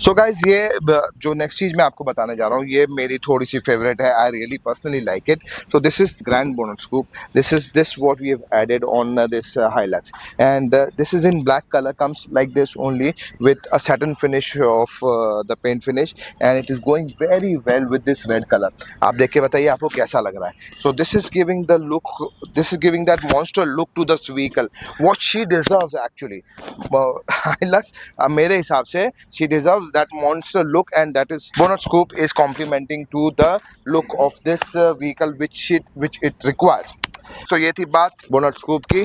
So guys ये जो next चीज़ मैं आपको बताने जा रहा हूँ ये मेरी थोड़ी सी फेवरेट है. I really personally like it. So this is grand bonnet scoop. This what we have added on this Hilux, and this is in black color, comes like this only with a satin finish of the paint finish, and it is going very well with this red color. आप देख के बताइए आपको कैसा लग रहा है. So this is giving the look, this is giving that monster look to this vehicle, what she deserves actually. Hilux मेरे हिसाब से she deserves that monster look, and that is bonnet scoop is complementing to the look of this vehicle which it requires. तो ये थी बात bonnet scoop की.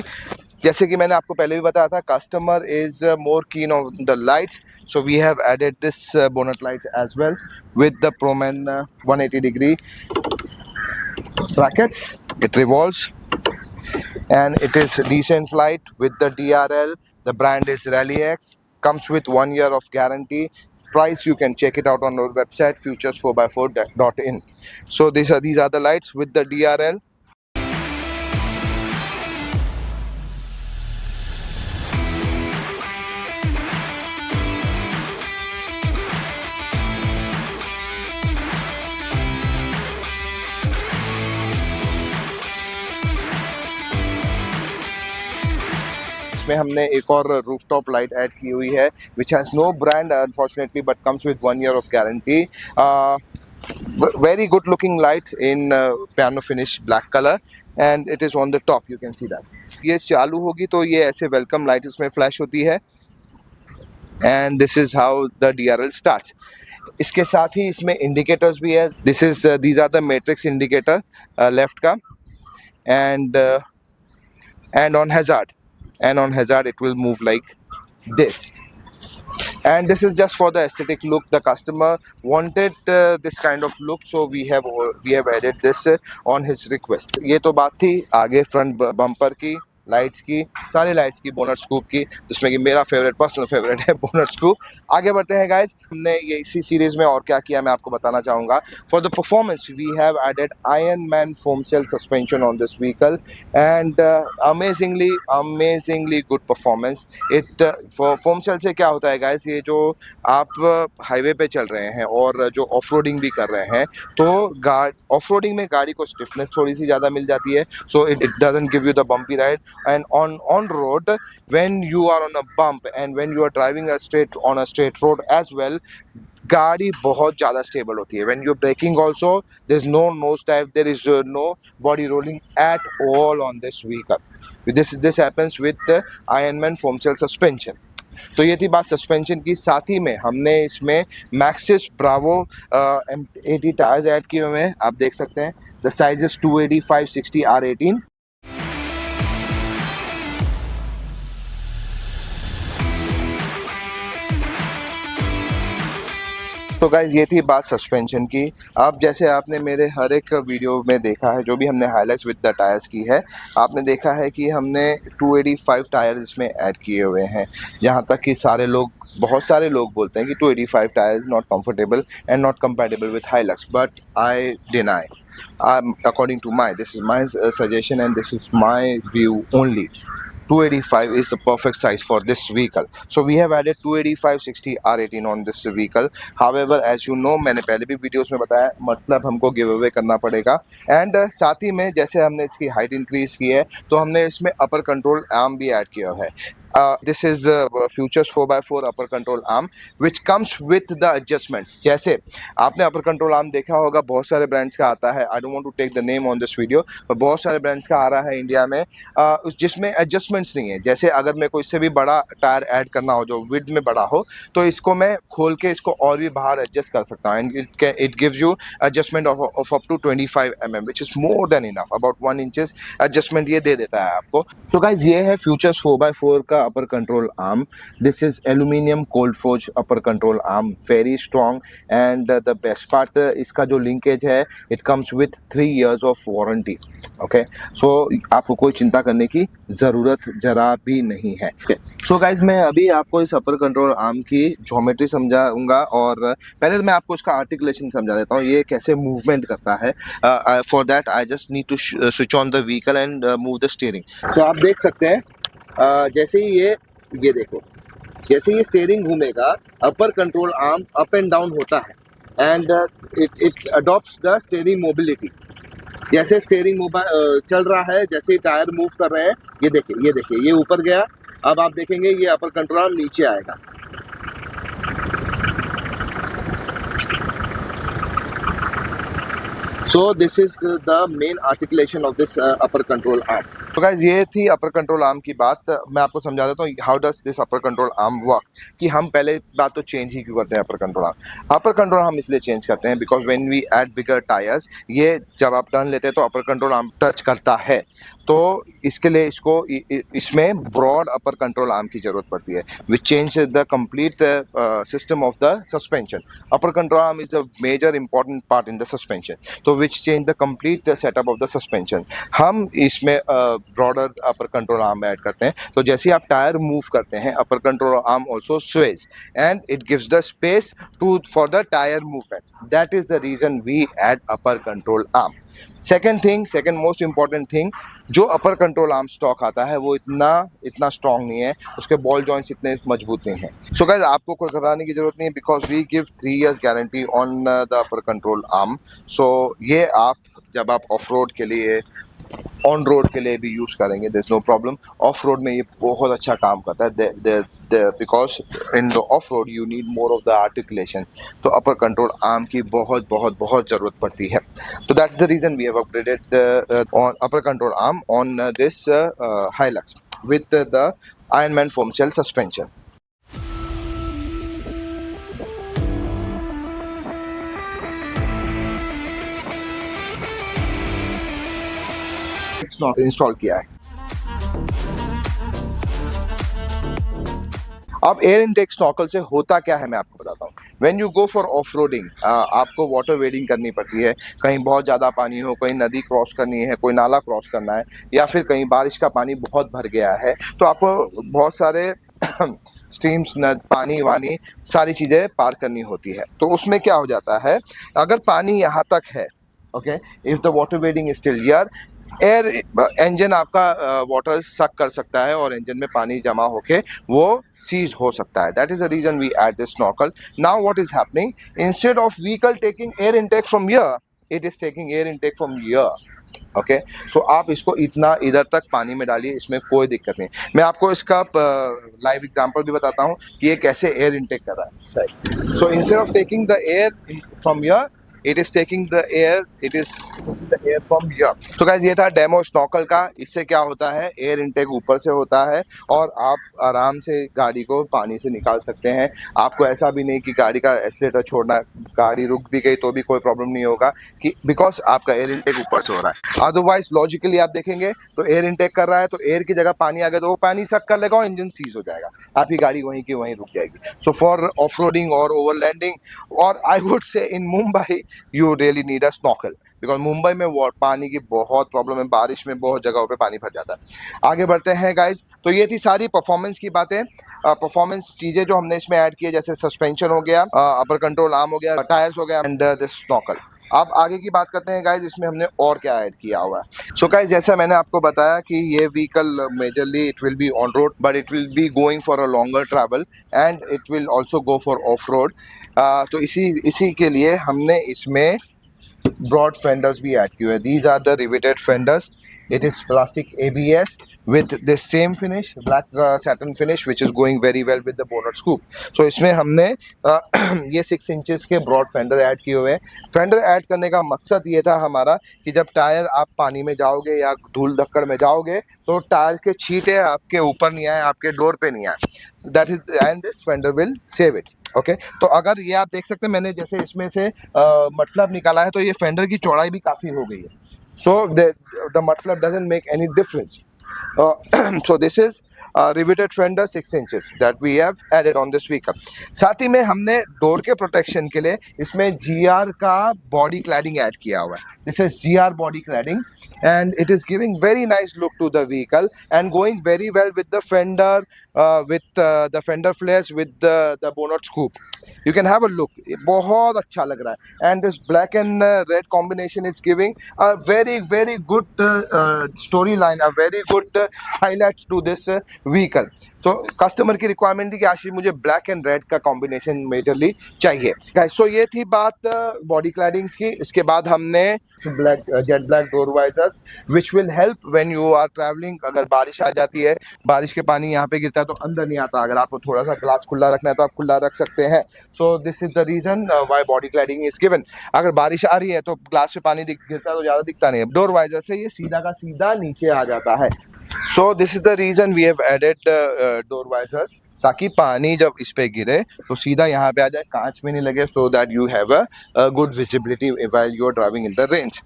जैसे कि मैंने आपको पहले भी बताया था, customer is more keen on the lights, so we have added this bonnet lights as well with the Proman 180 degree brackets. It revolves and it is decent light with the DRL. The brand is Rally-X. Comes with 1 year of guarantee. Price you can check it out on our website futures4x4.in. So these are the lights with the DRL. इसमें हमने एक और rooftop light add की हुई है which has no brand unfortunately but comes with 1 year of guarantee. Very good looking light in piano finish black color, and it is on the top, you can see that. ये चालू होगी तो ये ऐसे welcome light इसमें flash होती है, and this is how the DRL starts. इसके साथ ही इसमें इंडिकेटर्स भी है. These are the matrix indicator left का, and on hazard it will move like this, and this is just for the aesthetic look. The customer wanted this kind of look, so we have added this on his request. ये तो बात थी आगे front bumper की, lights की, सारी lights की, bonnet scoop की, जिसमें कि मेरा पर्सनल फेवरेट है बोनट स्कूप. आगे बढ़ते हैं गाइज. हमने ये इसी सीरीज में और क्या किया मैं आपको बताना चाहूँगा. For the performance we have added Ironman foam cell suspension on this vehicle, and amazingly good performance. Foam cell से क्या होता है गाइज, ये जो आप हाईवे पे चल रहे हैं और जो ऑफ रोडिंग भी कर रहे हैं, तो ऑफ रोडिंग में गाड़ी को स्टिफनेस थोड़ी सी ज़्यादा मिल जाती है, so it doesn't give you the bumpy ride. And on road, when you are on a bump and when you are driving on a straight road as well, गाड़ी बहुत ज़्यादा स्टेबल होती है. When you're braking also, there is no nose dive, there is no body rolling at all on this vehicle. This happens with the Ironman foam cell suspension. तो ये थी बात suspension की. साथ ही में हमने इसमें Maxis Bravo M80 tyres add किए हुए हैं. आप देख सकते हैं द साइज इज 280 560 R18. तो गाइज ये थी बात सस्पेंशन की. अब जैसे आपने मेरे हर एक वीडियो में देखा है, जो भी हमने हाइलाइट्स विद द टायर्स की है, आपने देखा है कि हमने 285 टायर्स इसमें ऐड किए हुए हैं. यहाँ तक कि बहुत सारे लोग बोलते हैं कि 285 tyres not comfortable and not compatible with Hilux, but I deny. According to this is my suggestion and this is my view only. 285 is the perfect size for this vehicle. So we have added 285 60 R18 on this vehicle. However, as you know, मैंने पहले भी videos में बताया, मतलब हमको give away करना पड़ेगा. And साथ ही में जैसे हमने इसकी हाइट इंक्रीज की है, तो हमने इसमें अपर कंट्रोल आर्म भी ऐड किया है. This is Futures 4x4 upper control arm which comes with the adjustments. जैसे आपने upper control arm देखा होगा, बहुत सारे ब्रांड्स का आता है. I don't want to take the name on this video, but बहुत सारे ब्रांड्स का आ रहा है इंडिया में, जिसमें एडजस्टमेंट्स नहीं है. जैसे अगर मेरे को इससे भी बड़ा टायर ऐड करना हो, जो विड्थ में बड़ा हो, तो इसको मैं खोल के इसको और भी बाहर एडजस्ट कर सकता हूँ. And it gives you adjustment of up to 25 mm, which is more than enough. About 1 inches adjustment ये दे देता है आपको. तो गाइज ये है Futures 4x4 का upper control arm. This is aluminum cold forge upper control arm, very strong, and the best part इसका जो linkage है, it comes with 3 years of warranty. Okay, so आपको कोई चिंता करने की ज़रूरत जरा भी नहीं है. Okay. So guys, मैं अभी आपको इस upper control arm की ज्योमेट्री समझाऊंगा, और पहले मैं आपको इसका आर्टिकुलेशन समझा देता हूँ, ये कैसे मूवमेंट करता है. For that I just need to switch on the vehicle and move the steering. So आप देख सकते हैं, जैसे ही ये देखो, जैसे ये स्टीयरिंग घूमेगा, अपर control arm up and down होता है and it adopts the steering mobility. जैसे स्टीयरिंग चल रहा है, जैसे टायर मूव कर रहे हैं, ये देखिए ये ऊपर गया। अब आप देखेंगे ये अपर कंट्रोल आर्म नीचे आएगा। So this is the main articulation of this upper control arm. तो गाइज ये थी अपर कंट्रोल आर्म की बात। मैं आपको समझा देता हूँ how does this upper control arm work, कि हम पहले बात तो चेंज ही क्यों करते हैं upper control arm. Upper control arm इसलिए चेंज करते हैं because when we add bigger tyres, ये जब आप टर्न लेते हैं तो अपर कंट्रोल आर्म टच करता है, तो इसके लिए इसमें ब्रॉड अपर कंट्रोल आर्म की जरूरत पड़ती है, which change the complete system of the suspension. Upper control arm is the major important part in the suspension, तो which change the complete setup of the suspension. हम इसमें broader upper control arm add करते हैं, तो जैसे ही आप tyre move करते हैं, upper control arm also sways and it gives the space for the tyre movement. That is the reason we add upper control arm. Second most important thing, जो upper control arm stock आता है वो इतना strong नहीं है, उसके ball joints इतने मजबूत नहीं हैं। सो गाइस आपको कोई घबराने की जरूरत नहीं है because we give 3 years guarantee on the upper control arm. So ये आप जब आप ऑफ रोड के लिए, ऑन रोड के लिए भी यूज़ करेंगे, there is no problem. Off road में ये बहुत अच्छा काम करता है because in the off road you need more of the articulation, तो अपर कंट्रोल आर्म की बहुत ज़रूरत पड़ती है। तो that's the reason we have upgraded on upper control arm on this Hilux with the Ironman foam shell suspension. Install किया है। अब एयर इनटेक स्नॉकल से होता क्या है मैं आपको बताता हूँ। When you go for off roading, आपको वाटर वेडिंग करनी पड़ती है, कहीं बहुत ज़्यादा पानी हो, कहीं नदी क्रॉस करनी है, कोई नाला क्रॉस करना है, या फिर कहीं बारिश का पानी बहुत भर गया है, तो आपको बहुत सारे स्ट्रीम्स, पानी वानी सारी चीज़ें पार करनी होती है। तो उसमें क्या हो जाता है, अगर पानी यहाँ तक है, okay, if the water wedding is still here, air engine आपका वाटर सक कर सकता है और इंजन में पानी जमा होके वो सीज हो सकता है। That is the reason we add this snorkel. Now what is happening, instead of vehicle taking air intake from here, it is taking air intake from here. Okay, तो आप इसको इतना इधर तक पानी में डालिए, इसमें कोई दिक्कत नहीं। मैं आपको इसका लाइव एग्जांपल भी बताता हूँ कि ये कैसे एयर इनटेक कर रहा है। So instead of taking the air from here, it is taking the air from here। तो गाइस ये था डेमो स्नॉकल का। इससे क्या होता है, एयर इनटेक ऊपर से होता है और आप आराम से गाड़ी को पानी से निकाल सकते हैं। आपको ऐसा भी नहीं कि गाड़ी का एक्सीलरेटर छोड़ना, गाड़ी रुक भी गई तो भी कोई प्रॉब्लम नहीं होगा, कि बिकॉज आपका एयर इनटेक ऊपर से हो रहा है। अदरवाइज लॉजिकली आप देखेंगे तो एयर इनटेक कर रहा है, तो एयर की जगह पानी आ गया तो वो पानी सक कर लेगा और इंजन सीज हो जाएगा, आपकी गाड़ी वहीं की वहीं रुक जाएगी। सो फॉर ऑफ रोडिंग और ओवरलैंडिंग, और I would say in Mumbai you really need a snorkel, because Mumbai में पानी की बहुत प्रॉब्लम है, बारिश में बहुत जगहों पे पानी भर जाता है। आगे बढ़ते हैं गाइज। तो ये थी सारी परफॉर्मेंस की बातें, परफॉर्मेंस चीज़ें जो हमने इसमें ऐड की है, जैसे सस्पेंशन हो गया, अपर कंट्रोल आर्म हो गया, टायर्स हो गया एंड दिस स्नॉकल। अब आगे की बात करते हैं गाइज, इसमें हमने और क्या ऐड किया हुआ है। सो गाइज जैसा मैंने आपको बताया कि ये vehicle majorly it will be on road, but it will be going for a longer travel and it will also go for of road. तो इसी के लिए हमने इसमें ब्रॉड फेंडर्स भी ऐड किए हैं। These are the riveted fenders. It is plastic ABS with this same finish, black satin finish, which is going very well with the bonnet scoop. So इसमें हमने ये 6 inches के ब्रॉड फेंडर ऐड किए हुए हैं। Fender add करने का मकसद ये था हमारा कि जब टायर आप पानी में जाओगे या धूल धक्कड़ में जाओगे तो टायर के छींटे आपके ऊपर नहीं आए, आपके डोर पे नहीं आए। That is and this fender will save it. Okay, तो अगर ये आप देख सकते हैं, मैंने जैसे इसमें से मड फ्लैप निकाला है, तो ये फेंडर की चौड़ाई भी काफ़ी हो गई है। So the mud flap doesn't make any difference. So this is riveted fender 6 inches that we have added on this vehicle। साथ ही में हमने डोर के प्रोटेक्शन के लिए इसमें GR का बॉडी क्लैडिंग ऐड किया हुआ है। This is GR body cladding and it is giving very nice look to the vehicle and going very well with the fender with the fender flares with the bonnet scoop. You can have a look. बहुत अच्छा लग रहा है. And this black and red combination is giving a very good storyline, a very good highlight to this vehicle. तो customer की requirement थी कि आशीष मुझे ब्लैक एंड रेड का कॉम्बिनेशन मेजरली चाहिए. गाइस, सो ये थी बात बॉडी क्लैडिंग्स की. इसके बाद हमने black jet black door visors which will help when you are travelling. अगर बारिश आ जाती है, बारिश के पानी यहाँ पे गिरता है तो अंदर नहीं आता. अगर आपको थोड़ा सा ग्लास खुला रखना है तो आप खुला रख सकते हैं. So this is the reason why body cladding is given. अगर बारिश आ रही है तो ग्लास से पानी गिरता है तो ज़्यादा दिखता नहीं है. डोर वाइजर से ये सीधा का सीधा नीचे आ जाता है. So this is the reason we have added door visors, ताकि पानी जब इस पे गिरे तो सीधा यहाँ पे आ जाए, कांच में नहीं लगे, so that you have a good visibility while you are driving in the range.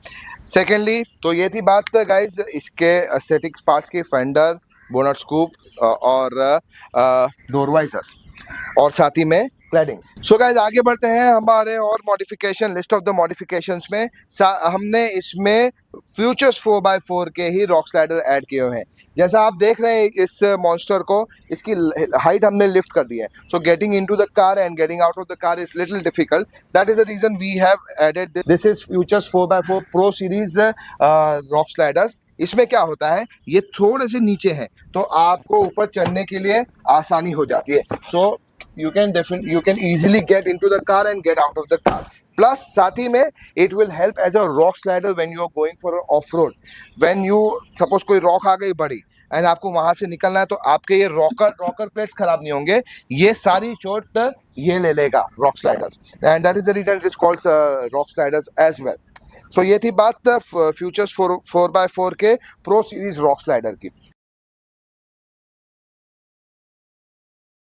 Secondly, तो ये थी बात guys इसके aesthetic parts की, fender, bonnet scoop और door visors और साथ ही में क्लैडिंग्स. सो गाइस, आगे बढ़ते हैं हमारे और modification list of the modifications में. हमने इसमें फ्यूचर्स 4x4 के ही रॉक स्लाइडर ऐड किए हुए हैं. जैसा आप देख रहे हैं इस मॉन्स्टर को, इसकी हाइट हमने लिफ्ट कर दी है. So getting into the car and getting out of the car is little difficult. That is the reason we have added this is futures 4x4 pro series rock sliders. इसमें क्या होता है, ये थोड़े से नीचे हैं तो आपको ऊपर चढ़ने के लिए आसानी हो जाती है. सो you can easily get into the car and get out of the car. Plus साथ ही में it will help as a rock slider when you are going for off road. When you suppose कोई rock आ गई बड़ी and आपको वहां से निकलना है तो आपके ये रॉकर प्लेट्स खराब नहीं होंगे. ये सारी चोट ये ले लेगा rock sliders, and that is the reason it is called rock sliders as well. So ये थी बात फ्यूचर्स 4x4 के प्रो सीरीज रॉक स्लाइडर की.